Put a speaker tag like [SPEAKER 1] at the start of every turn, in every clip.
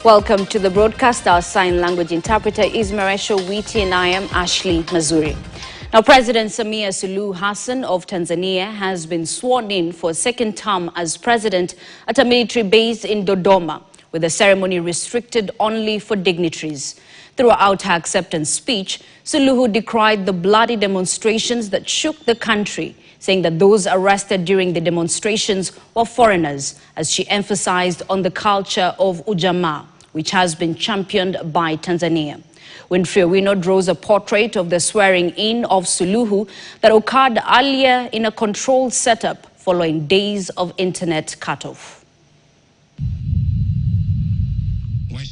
[SPEAKER 1] Welcome to the broadcast. Our sign language interpreter is Maresho Witi and I am Ashley Mazuri. Now, President Samia Suluhu Hassan of Tanzania has been sworn in for a second term as president at a military base in Dodoma, with the ceremony restricted only for dignitaries. Throughout her acceptance speech, Suluhu decried the bloody demonstrations that shook the country, saying that those arrested during the demonstrations were foreigners, as she emphasized on the culture of Ujamaa, which has been championed by Tanzania. Winfrey Owino draws a portrait of the swearing-in of Suluhu that occurred earlier in a controlled setup following days of internet cutoff.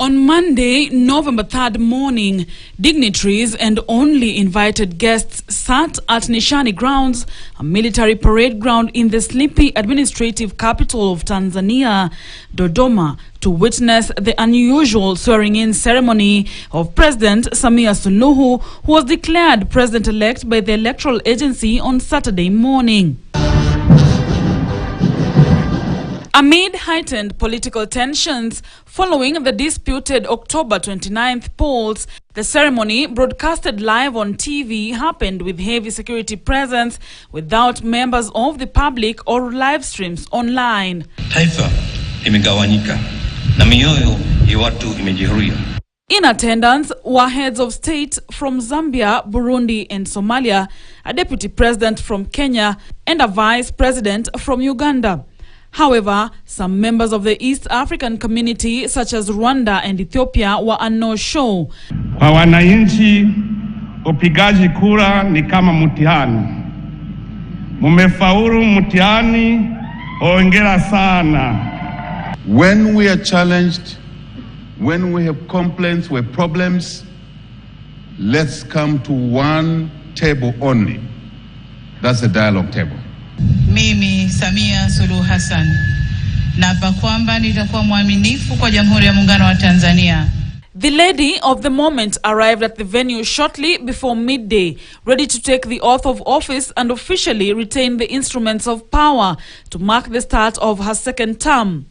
[SPEAKER 2] On Monday, November 3rd morning, dignitaries and only invited guests sat at Nishani Grounds, a military parade ground in the sleepy administrative capital of Tanzania, Dodoma, to witness the unusual swearing-in ceremony of President Samia Suluhu, who was declared president-elect by the electoral agency on Saturday morning. Amid heightened political tensions following the disputed October 29th polls, the ceremony, broadcasted live on TV, happened with heavy security presence without members of the public or live streams online.
[SPEAKER 3] Taifa imegawanyika na mioyo ya watu imejeruhiwa.
[SPEAKER 2] In attendance were heads of state from Zambia, Burundi and Somalia, a deputy president from Kenya and a vice president from Uganda. However, some members of the East African community, such as Rwanda and Ethiopia, were a no-show.
[SPEAKER 4] Kwa wananchi, upigaji kura ni kama mtihani. Mumefaulu mtihani, hongera sana.
[SPEAKER 5] When we are challenged, when we have complaints, we have problems, let's come to one table only. That's the dialogue table.
[SPEAKER 6] Mimi Samia Suluhu Hassan naapa kwamba nitakuwa mwaminifu kwa Jamhuri ya Muungano wa Tanzania.
[SPEAKER 2] The lady of the moment arrived at the venue shortly before midday, ready to take the oath of office and officially retain the instruments of power to mark the start of her second term.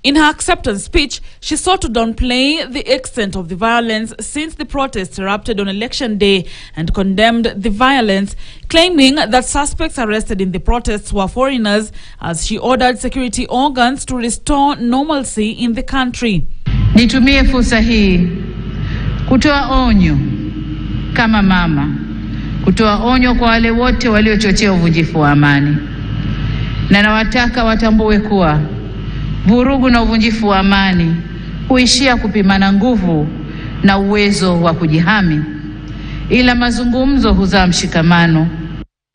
[SPEAKER 2] In her acceptance speech, she sought to downplay the extent of the violence since the protests erupted on election day and condemned the violence, claiming that suspects arrested in the protests were foreigners, as she ordered security organs to restore normalcy in the country.
[SPEAKER 6] Nitumie fursa hii kutoa onyo kama mama, kutoa onyo kwa wale wote waliochochea uvunjifu wa amani. Na nawataka watambue kuwa vurugu na uvunjifu wa amani huishia kupimana nguvu na uwezo wa kujihami, ila mazungumzo huzaa mshikamano.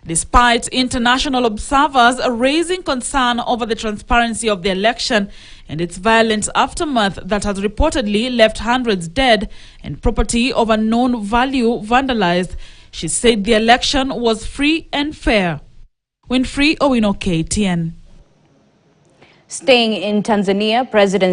[SPEAKER 2] Despite international observers raising concern over the transparency of the election and its violent aftermath that has reportedly left hundreds dead and property of unknown value vandalized, she said the election was free and fair. Winfrey Owino, KTN.
[SPEAKER 1] Staying in Tanzania, President